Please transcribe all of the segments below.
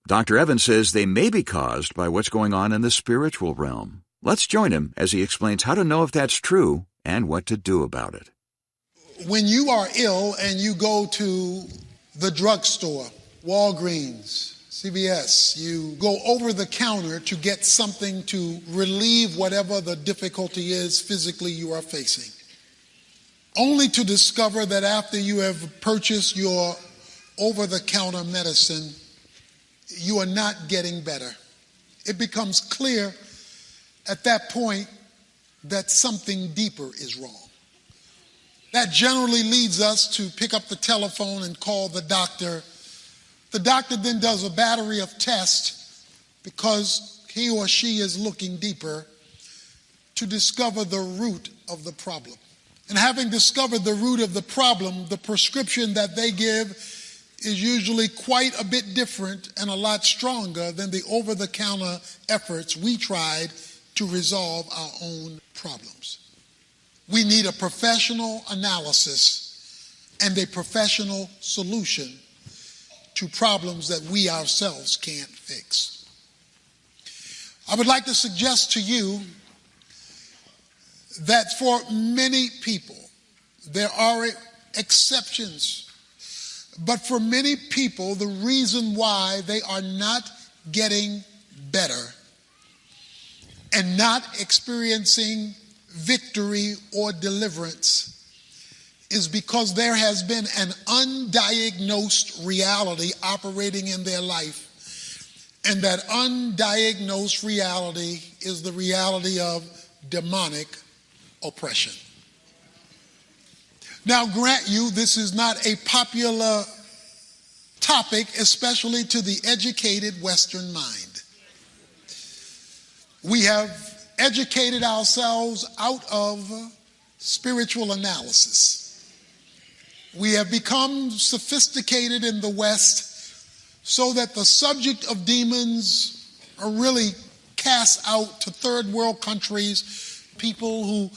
Dr. Evans says they may be caused by what's going on in the spiritual realm. Let's join him as he explains how to know if that's true and what to do about it. When you are ill and you go to the drugstore, Walgreens, CVS, you go over the counter to get something to relieve whatever the difficulty is physically you are facing, only to discover that after you have purchased your over-the-counter medicine, you are not getting better. It becomes clear at that point that something deeper is wrong. That generally leads us to pick up the telephone and call the doctor. The doctor then does a battery of tests because he or she is looking deeper to discover the root of the problem. And having discovered the root of the problem, the prescription that they give is usually quite a bit different and a lot stronger than the over-the-counter efforts we tried to resolve our own problems. We need a professional analysis and a professional solution to problems that we ourselves can't fix. I would like to suggest to you that for many people, there are exceptions, but for many people, the reason why they are not getting better and not experiencing victory or deliverance is because there has been an undiagnosed reality operating in their life. And that undiagnosed reality is the reality of demonic oppression. Now, grant you, this is not a popular topic, especially to the educated Western mind. We have educated ourselves out of spiritual analysis. We have become sophisticated in the West so that the subject of demons are really cast out to third world countries, people who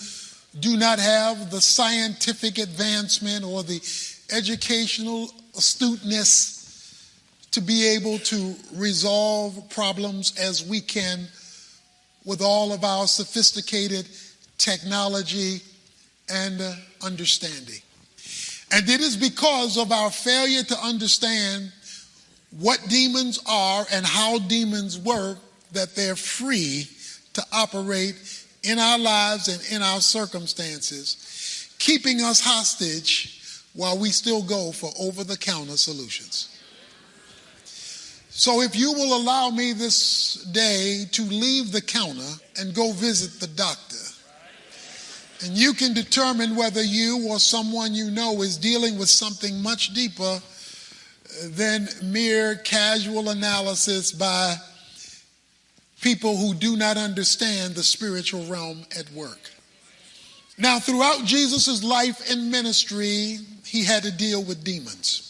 do not have the scientific advancement or the educational astuteness to be able to resolve problems as we can with all of our sophisticated technology and understanding. And it is because of our failure to understand what demons are and how demons work that they're free to operate in our lives and in our circumstances, keeping us hostage while we still go for over-the-counter solutions. So if you will allow me this day to leave the counter and go visit the doctor, and you can determine whether you or someone you know is dealing with something much deeper than mere casual analysis by people who do not understand the spiritual realm at work. Now, throughout Jesus' life and ministry, he had to deal with demons.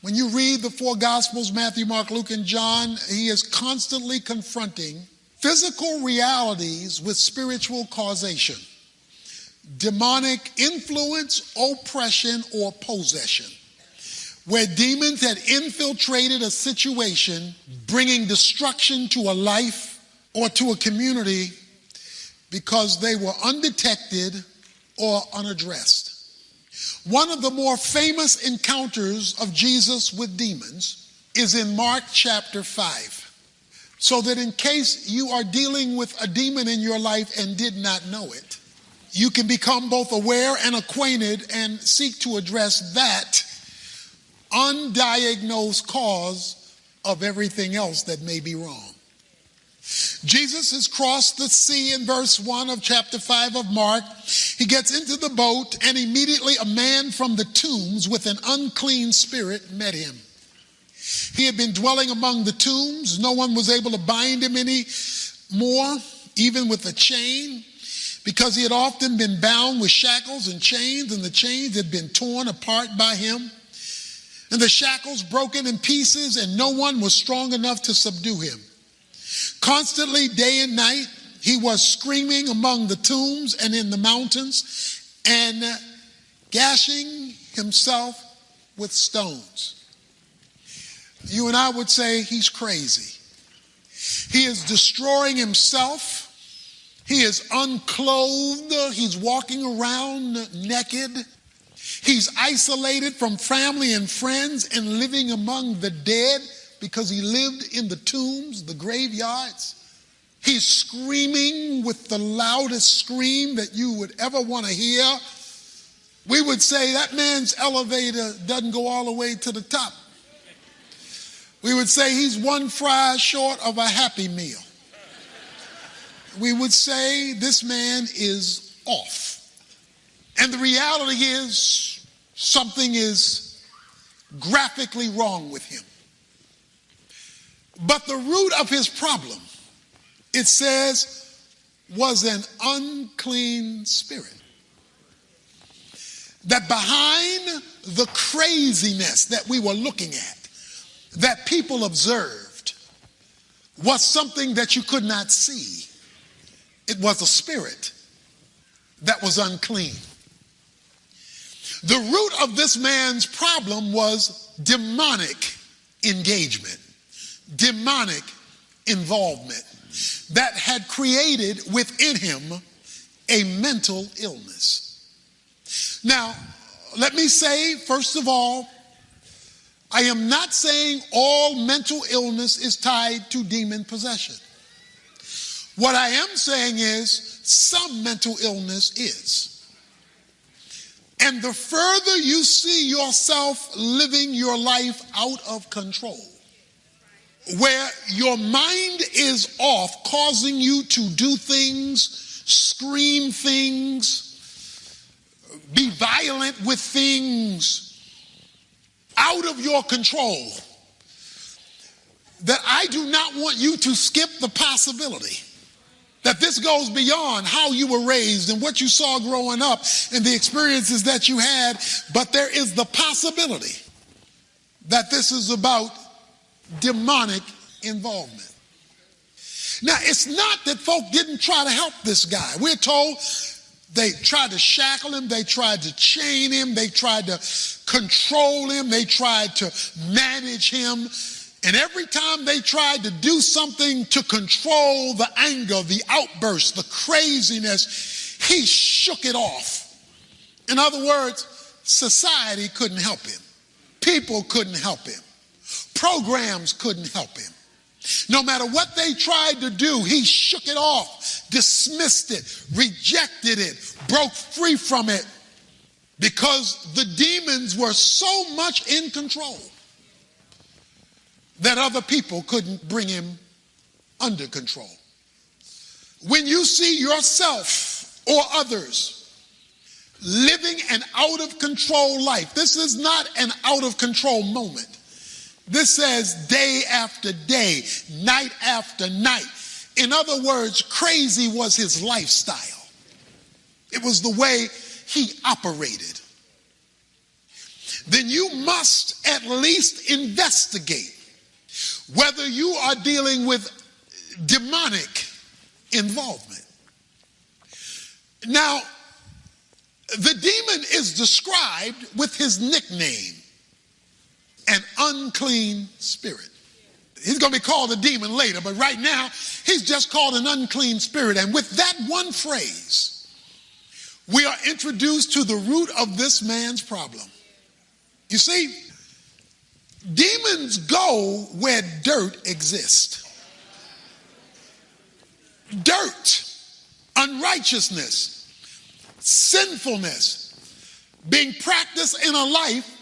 When you read the four Gospels, Matthew, Mark, Luke, and John, he is constantly confronting physical realities with spiritual causation, demonic influence, oppression, or possession, where demons had infiltrated a situation, bringing destruction to a life or to a community because they were undetected or unaddressed. One of the more famous encounters of Jesus with demons is in Mark chapter 5. So that in case you are dealing with a demon in your life and did not know it, you can become both aware and acquainted and seek to address that undiagnosed cause of everything else that may be wrong. Jesus has crossed the sea in verse 1 of chapter 5 of Mark. He gets into the boat, and immediately a man from the tombs with an unclean spirit met him. He had been dwelling among the tombs. No one was able to bind him any more, even with a chain, because he had often been bound with shackles and chains, and the chains had been torn apart by him, and the shackles broken in pieces, and no one was strong enough to subdue him. Constantly, day and night, he was screaming among the tombs and in the mountains and gashing himself with stones. you and I would say he's crazy. He is destroying himself. He is unclothed. He's walking around naked. He's isolated from family and friends and living among the dead because he lived in the tombs, the graveyards. He's screaming with the loudest scream that you would ever want to hear. We would say that man's elevator doesn't go all the way to the top. We would say he's one fry short of a Happy Meal. We would say this man is off. And the reality is something is graphically wrong with him. But the root of his problem, it says, was an unclean spirit. That behind the craziness that we were looking at, that people observed, was something that you could not see. It was a spirit that was unclean. The root of this man's problem was demonic engagement, demonic involvement that had created within him a mental illness. Now, let me say, first of all, I am not saying all mental illness is tied to demon possession. What I am saying is some mental illness is. And the further you see yourself living your life out of control, where your mind is off, causing you to do things, scream things, be violent with things out of your control, that I do not want you to skip the possibility that this goes beyond how you were raised and what you saw growing up and the experiences that you had, but there is the possibility that this is about demonic involvement. Now, it's not that folk didn't try to help this guy. We're told they tried to shackle him, they tried to chain him, they tried to control him, they tried to manage him. And every time they tried to do something to control the anger, the outburst, the craziness, he shook it off. In other words, society couldn't help him. People couldn't help him. Programs couldn't help him. No matter what they tried to do, he shook it off, dismissed it, rejected it, broke free from it, because the demons were so much in control that other people couldn't bring him under control. When you see yourself or others living an out of control life, this is not an out of control moment. This says day after day, night after night. In other words, crazy was his lifestyle. It was the way he operated. Then you must at least investigate whether you are dealing with demonic involvement. Now, the demon is described with his nickname, an unclean spirit. He's going to be called a demon later, but right now, he's just called an unclean spirit. And with that one phrase, we are introduced to the root of this man's problem. You see, demons go where dirt exists. Dirt, unrighteousness, sinfulness being practiced in a life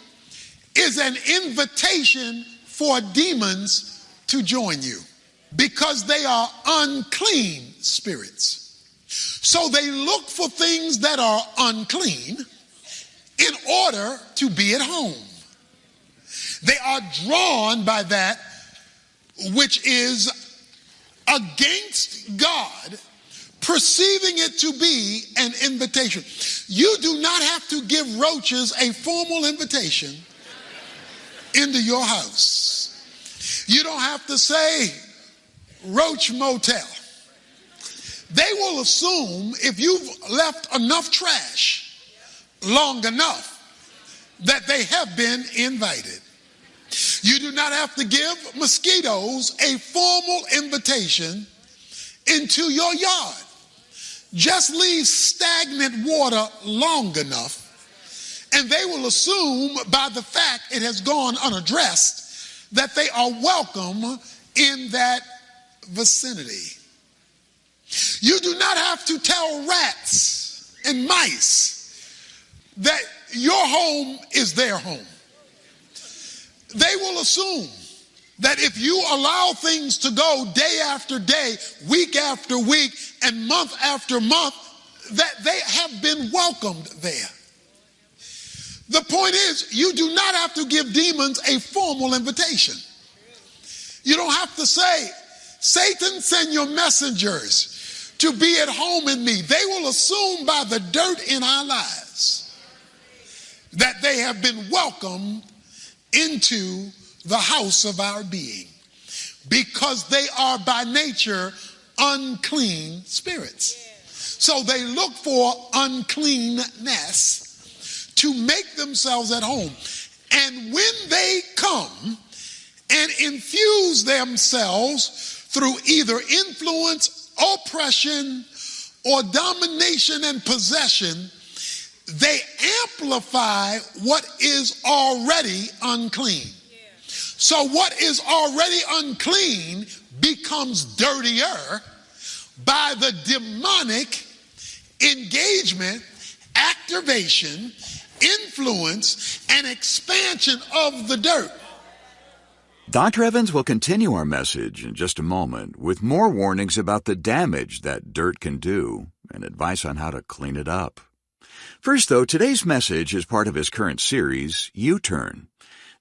is an invitation for demons to join you, because they are unclean spirits. So they look for things that are unclean in order to be at home. They are drawn by that which is against God, perceiving it to be an invitation. You do not have to give roaches a formal invitation into your house. You don't have to say Roach Motel. They will assume if you've left enough trash long enough that they have been invited. You do not have to give mosquitoes a formal invitation into your yard. Just leave stagnant water long enough, and they will assume by the fact it has gone unaddressed that they are welcome in that vicinity. You do not have to tell rats and mice that your home is their home. They will assume that if you allow things to go day after day, week after week, and month after month, that they have been welcomed there. The point is, you do not have to give demons a formal invitation. You don't have to say, Satan, send your messengers to be at home in me. They will assume by the dirt in our lives that they have been welcomed into the house of our being, because they are by nature unclean spirits. So they look for uncleanness to make themselves at home. And when they come and infuse themselves through either influence, oppression, or domination and possession, they amplify what is already unclean. So what is already unclean becomes dirtier by the demonic engagement, activation, influence, and expansion of the dirt. Dr. Evans will continue our message in just a moment with more warnings about the damage that dirt can do and advice on how to clean it up. First, though, today's message is part of his current series, U-Turn.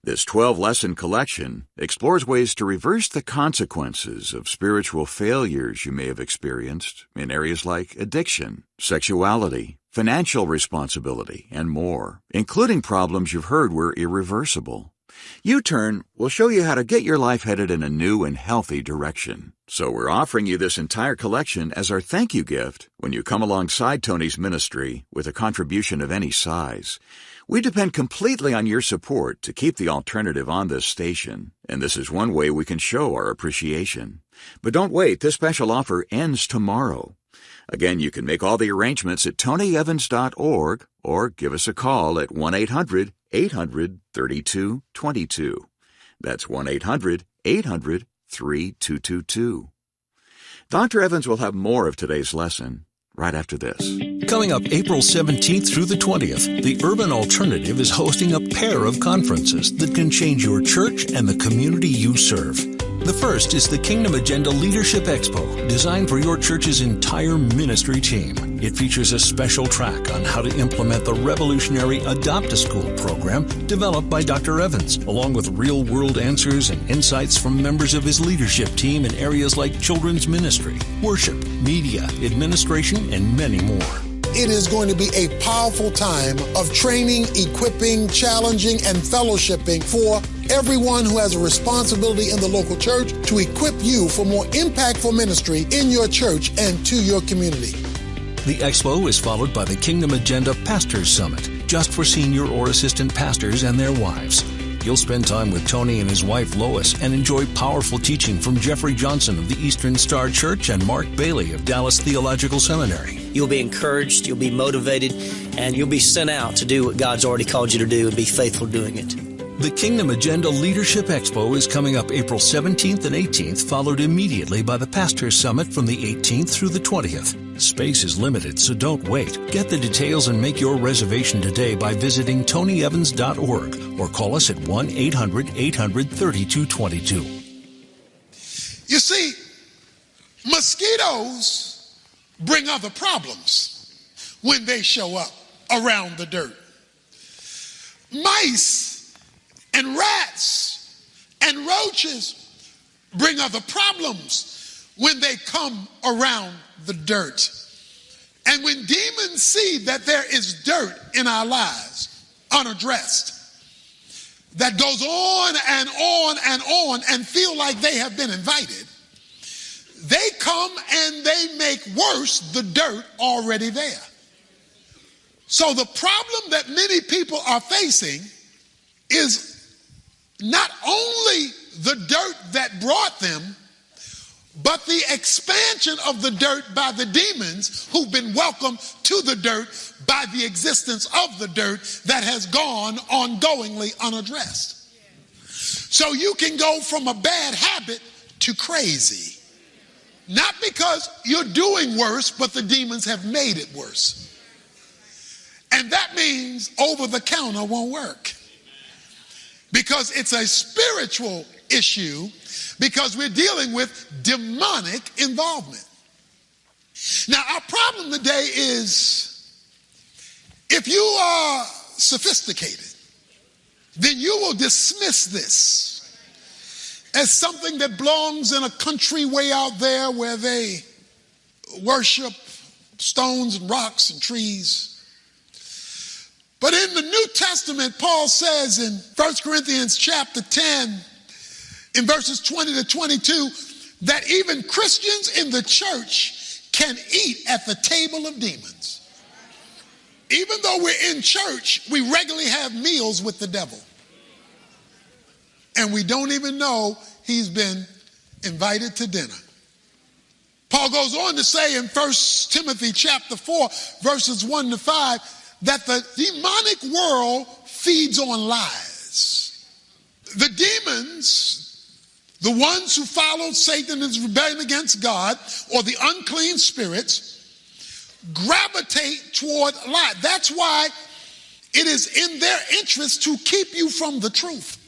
This 12-lesson collection explores ways to reverse the consequences of spiritual failures you may have experienced in areas like addiction, sexuality, financial responsibility, and more, including problems you've heard were irreversible. U-Turn will show you how to get your life headed in a new and healthy direction. So we're offering you this entire collection as our thank you gift when you come alongside Tony's ministry with a contribution of any size. We depend completely on your support to keep the alternative on this station, and this is one way we can show our appreciation. But don't wait, this special offer ends tomorrow. Again, you can make all the arrangements at tonyevans.org or give us a call at 1-800-800-3222. That's 1-800-800-3222. Dr. Evans will have more of today's lesson right after this. Coming up April 17th through the 20th, the Urban Alternative is hosting a pair of conferences that can change your church and the community you serve. The first is the Kingdom Agenda Leadership Expo, designed for your church's entire ministry team. It features a special track on how to implement the revolutionary Adopt a School program developed by Dr. Evans, along with real-world answers and insights from members of his leadership team in areas like children's ministry, worship, media, administration, and many more. It is going to be a powerful time of training, equipping, challenging, and fellowshipping for everyone who has a responsibility in the local church to equip you for more impactful ministry in your church and to your community. The expo is followed by the Kingdom Agenda Pastors Summit, just for senior or assistant pastors and their wives. You'll spend time with Tony and his wife Lois and enjoy powerful teaching from Jeffrey Johnson of the Eastern Star Church and Mark Bailey of Dallas Theological Seminary. You'll be encouraged, you'll be motivated, and you'll be sent out to do what God's already called you to do and be faithful doing it. The Kingdom Agenda Leadership Expo is coming up April 17th and 18th, followed immediately by the Pastors Summit from the 18th through the 20th. Space is limited, so don't wait. Get the details and make your reservation today by visiting tonyevans.org or call us at 1-800-800-3222. You see, mosquitoes bring other problems when they show up around the dirt. Mice and rats and roaches bring other problems when they come around the dirt. And when demons see that there is dirt in our lives, unaddressed, that goes on and on and on and feel like they have been invited, they come and they make worse the dirt already there. So the problem that many people are facing is not only the dirt that brought them, but the expansion of the dirt by the demons who've been welcomed to the dirt by the existence of the dirt that has gone ongoingly unaddressed. So you can go from a bad habit to crazy. Not because you're doing worse, but the demons have made it worse. And that means over the counter won't work. Because it's a spiritual issue, because we're dealing with demonic involvement. Now, our problem today is if you are sophisticated, then you will dismiss this as something that belongs in a country way out there where they worship stones and rocks and trees. But in the New Testament, Paul says in 1 Corinthians chapter 10, in verses 20 to 22, that even Christians in the church can eat at the table of demons. Even though we're in church, we regularly have meals with the devil. And we don't even know he's been invited to dinner. Paul goes on to say in 1 Timothy chapter 4, verses 1 to 5, that the demonic world feeds on lies. The demons, the ones who followed Satan in his rebellion against God, or the unclean spirits, gravitate toward lies. That's why it is in their interest to keep you from the truth,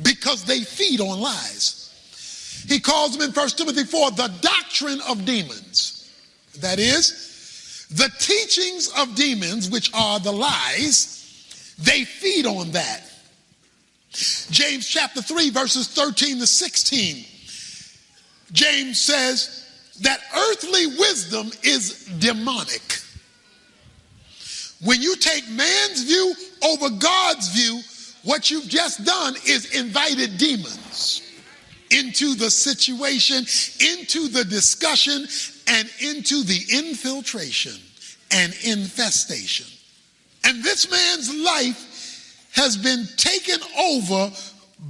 because they feed on lies. He calls them in 1 Timothy 4 the doctrine of demons. That is, the teachings of demons, which are the lies, they feed on that. James chapter 3, verses 13 to 16. James says that earthly wisdom is demonic. When you take man's view over God's view, what you've just done is invited demons into the situation, into the discussion, and into the infiltration and infestation. And this man's life has been taken over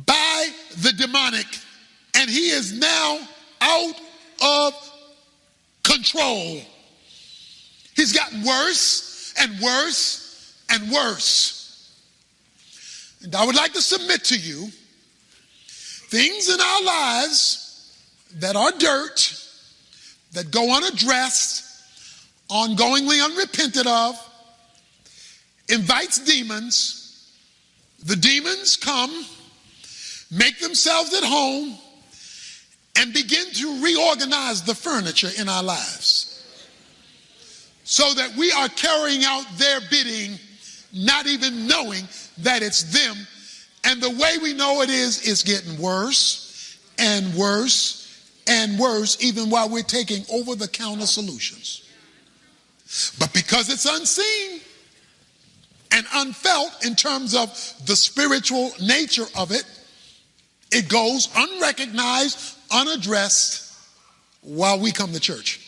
by the demonic, and he is now out of control. He's gotten worse and worse and worse. And I would like to submit to you things in our lives that are dirt, that go unaddressed, ongoingly unrepented of, invites demons. The demons come, make themselves at home, and begin to reorganize the furniture in our lives so that we are carrying out their bidding, not even knowing that it's them. And the way we know it is, it's getting worse and worse and worse, even while we're taking over-the-counter solutions. But because it's unseen and unfelt in terms of the spiritual nature of it, it goes unrecognized, unaddressed while we come to church.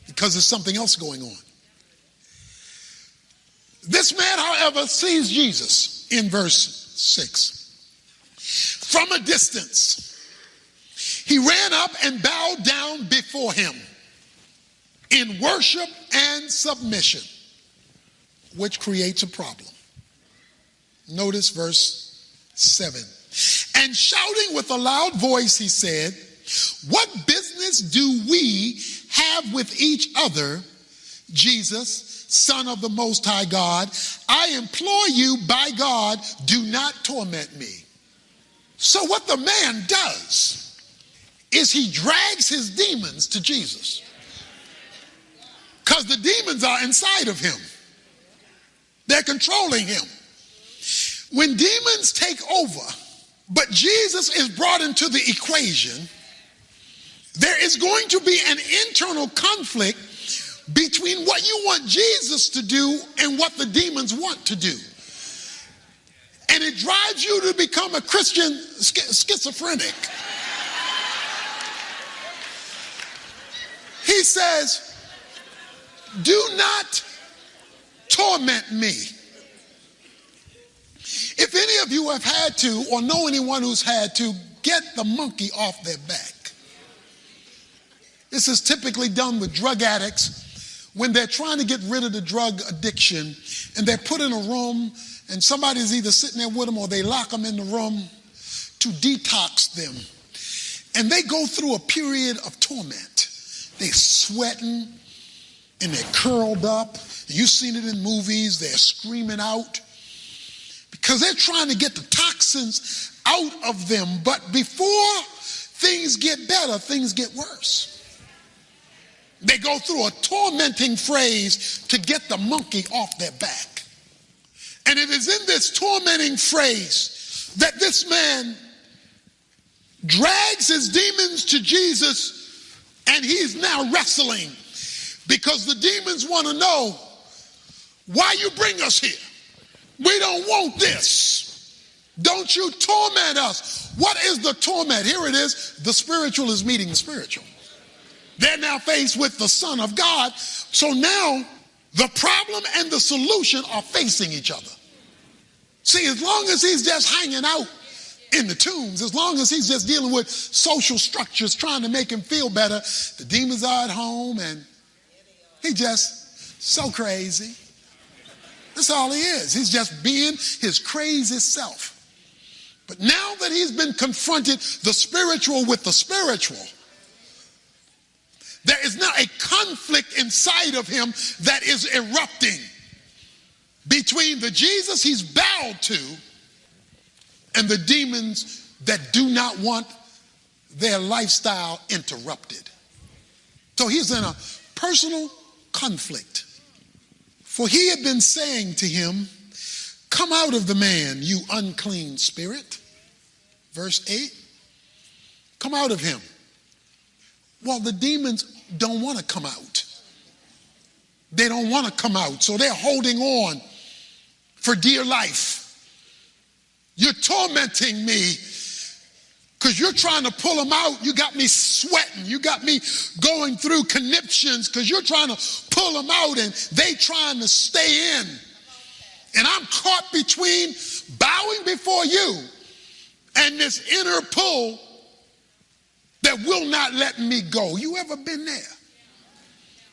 Because there's something else going on. This man, however, sees Jesus in verse 6. From a distance, he ran up and bowed down before him in worship and submission, which creates a problem. Notice verse 7. And shouting with a loud voice, he said, "What business do we have with each other, Jesus, Son of the Most High God? I implore you by God, do not torment me." So what the man does is he drags his demons to Jesus, because the demons are inside of him. They're controlling him. When demons take over, but Jesus is brought into the equation, there is going to be an internal conflict between what you want Jesus to do and what the demons want to do. And it drives you to become a Christian schizophrenic. He says, "Do not torment me." If any of you have had to, or know anyone who's had to, get the monkey off their back. This is typically done with drug addicts when they're trying to get rid of the drug addiction, and they're put in a room and somebody's either sitting there with them or they lock them in the room to detox them. And they go through a period of torment. They're sweating and they're curled up. You've seen it in movies. They're screaming out because they're trying to get the toxins out of them. But before things get better, things get worse. They go through a tormenting phase to get the monkey off their back. And it is in this tormenting phase that this man drags his demons to Jesus, and he's now wrestling because the demons want to know why you bring us here. We don't want this. Don't you torment us. What is the torment? Here it is. The spiritual is meeting the spiritual. They're now faced with the Son of God. So now the problem and the solution are facing each other. See, as long as he's just hanging out in the tombs, as long as he's just dealing with social structures trying to make him feel better, the demons are at home and he just so crazy. That's all he is. He's just being his crazy self. But now that he's been confronted, the spiritual with the spiritual, there is now a conflict inside of him that is erupting between the Jesus he's bowed to and the demons that do not want their lifestyle interrupted. So he's in a personal conflict. For he had been saying to him, "Come out of the man, you unclean spirit." Verse 8, come out of him. Well, the demons don't want to come out. They don't want to come out, so they're holding on for dear life. You're tormenting me because you're trying to pull them out. You got me sweating. You got me going through conniptions because you're trying to pull them out and they trying to stay in. And I'm caught between bowing before you and this inner pull that will not let me go. You ever been there?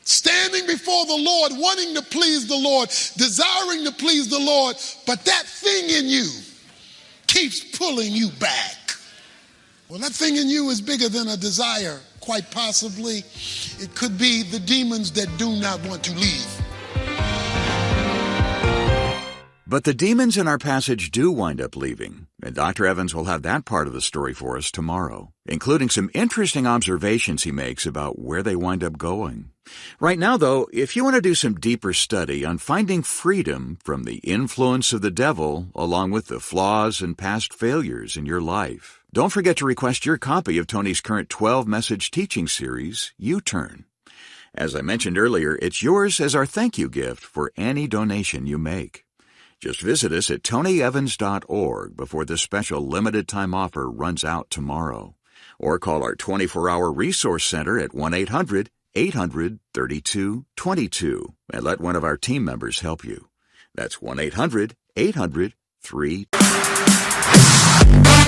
Standing before the Lord, wanting to please the Lord, desiring to please the Lord, but that thing in you keeps pulling you back. Well, that thing in you is bigger than a desire. Quite possibly, it could be the demons that do not want to leave. But the demons in our passage do wind up leaving, and Dr. Evans will have that part of the story for us tomorrow, including some interesting observations he makes about where they wind up going. Right now, though, if you want to do some deeper study on finding freedom from the influence of the devil, along with the flaws and past failures in your life, don't forget to request your copy of Tony's current 12-message teaching series, U-Turn. As I mentioned earlier, it's yours as our thank you gift for any donation you make. Just visit us at tonyevans.org before this special limited-time offer runs out tomorrow. Or call our 24-hour resource center at 1-800-800-3222 and let one of our team members help you. That's 1-800-800-3...